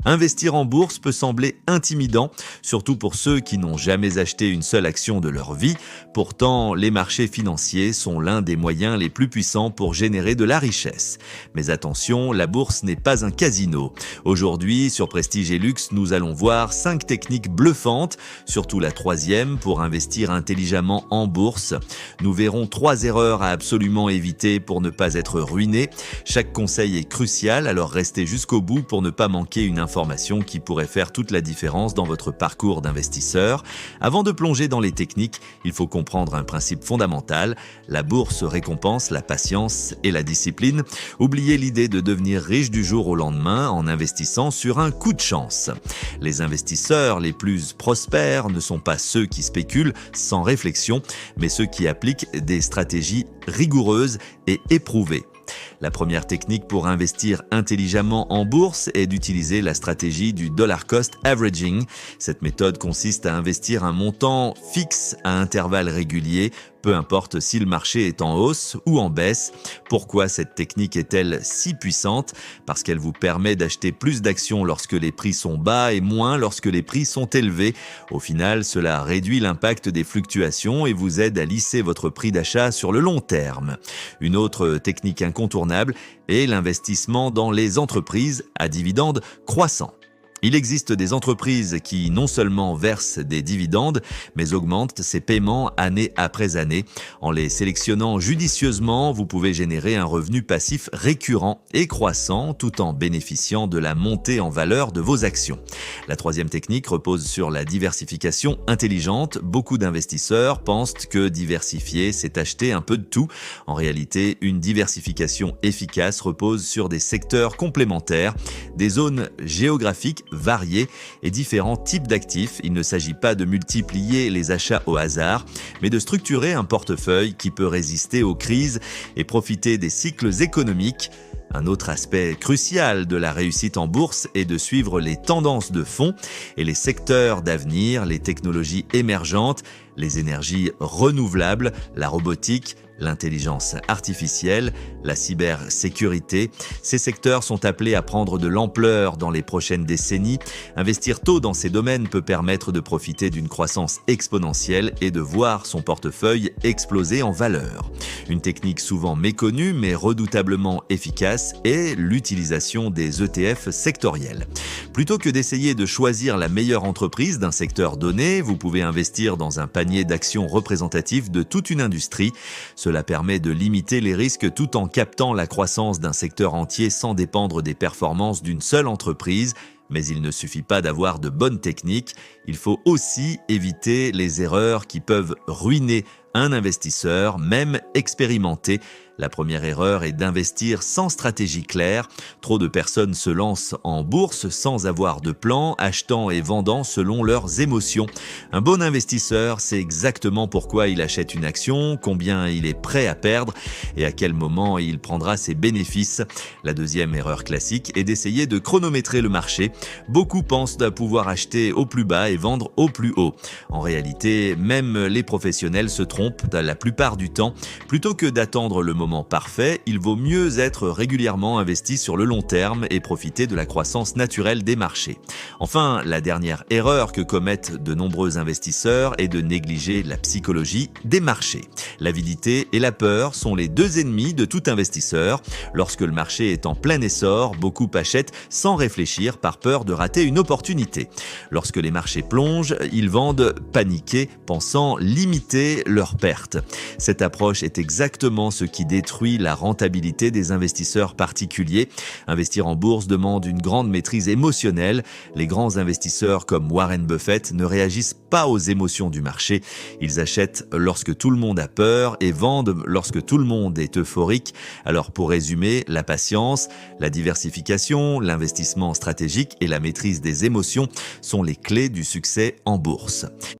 Investir en bourse peut sembler intimidant, surtout pour ceux qui n'ont jamais acheté une seule action de leur vie. Pourtant, les marchés financiers sont l'un des moyens les plus puissants pour générer de la richesse. Mais attention, la bourse n'est pas un casino. Aujourd'hui, sur Prestige et Luxe, nous allons voir 5 techniques bluffantes, surtout la troisième, pour investir intelligemment en bourse. Nous verrons 3 erreurs à absolument éviter pour ne pas être ruiné. Chaque conseil est crucial, alors restez jusqu'au bout pour ne pas manquer une information qui pourrait faire toute la différence dans votre parcours d'investisseur. Avant de plonger dans les techniques, il faut comprendre un principe fondamental. La bourse récompense la patience et la discipline. Oubliez l'idée de devenir riche du jour au lendemain en investissant sur un coup de chance. Les investisseurs les plus prospères ne sont pas ceux qui spéculent sans réflexion, mais ceux qui appliquent des stratégies rigoureuses et éprouvées. La première technique pour investir intelligemment en bourse est d'utiliser la stratégie du dollar cost averaging. Cette méthode consiste à investir un montant fixe à intervalles réguliers, peu importe si le marché est en hausse ou en baisse. Pourquoi cette technique est-elle si puissante? Parce qu'elle vous permet d'acheter plus d'actions lorsque les prix sont bas et moins lorsque les prix sont élevés. Au final, cela réduit l'impact des fluctuations et vous aide à lisser votre prix d'achat sur le long terme. Une autre technique incontournable est l'investissement dans les entreprises à dividendes croissants. Il existe des entreprises qui non seulement versent des dividendes, mais augmentent ces paiements année après année. En les sélectionnant judicieusement, vous pouvez générer un revenu passif récurrent et croissant tout en bénéficiant de la montée en valeur de vos actions. La troisième technique repose sur la diversification intelligente. Beaucoup d'investisseurs pensent que diversifier, c'est acheter un peu de tout. En réalité, une diversification efficace repose sur des secteurs complémentaires, des zones géographiques variés et différents types d'actifs. Il ne s'agit pas de multiplier les achats au hasard, mais de structurer un portefeuille qui peut résister aux crises et profiter des cycles économiques. Un autre aspect crucial de la réussite en bourse est de suivre les tendances de fond et les secteurs d'avenir, les technologies émergentes, les énergies renouvelables, la robotique, l'intelligence artificielle, la cybersécurité. Ces secteurs sont appelés à prendre de l'ampleur dans les prochaines décennies. Investir tôt dans ces domaines peut permettre de profiter d'une croissance exponentielle et de voir son portefeuille exploser en valeur. Une technique souvent méconnue mais redoutablement efficace est l'utilisation des ETF sectoriels. Plutôt que d'essayer de choisir la meilleure entreprise d'un secteur donné, vous pouvez investir dans un panier d'actions représentatif de toute une industrie. Cela permet de limiter les risques tout en captant la croissance d'un secteur entier sans dépendre des performances d'une seule entreprise. Mais il ne suffit pas d'avoir de bonnes techniques, il faut aussi éviter les erreurs qui peuvent ruiner un investisseur, même expérimenté. La première erreur est d'investir sans stratégie claire. Trop de personnes se lancent en bourse sans avoir de plan, achetant et vendant selon leurs émotions. Un bon investisseur sait exactement pourquoi il achète une action, combien il est prêt à perdre et à quel moment il prendra ses bénéfices. La deuxième erreur classique est d'essayer de chronométrer le marché. Beaucoup pensent pouvoir acheter au plus bas et vendre au plus haut. En réalité, même les professionnels se trompent la plupart du temps. Plutôt que d'attendre le moment parfait, il vaut mieux être régulièrement investi sur le long terme et profiter de la croissance naturelle des marchés. Enfin, la dernière erreur que commettent de nombreux investisseurs est de négliger la psychologie des marchés. L'avidité et la peur sont les deux ennemis de tout investisseur. Lorsque le marché est en plein essor, beaucoup achètent sans réfléchir par peur de rater une opportunité. Lorsque les marchés plongent, ils vendent paniqués, pensant limiter leurs pertes. Cette approche est exactement ce qui détruit la rentabilité des investisseurs particuliers. Investir en bourse demande une grande maîtrise émotionnelle. Les grands investisseurs comme Warren Buffett ne réagissent pas aux émotions du marché. Ils achètent lorsque tout le monde a peur et vendent lorsque tout le monde est euphorique. Alors pour résumer, la patience, la diversification, l'investissement stratégique et la maîtrise des émotions sont les clés du succès en bourse.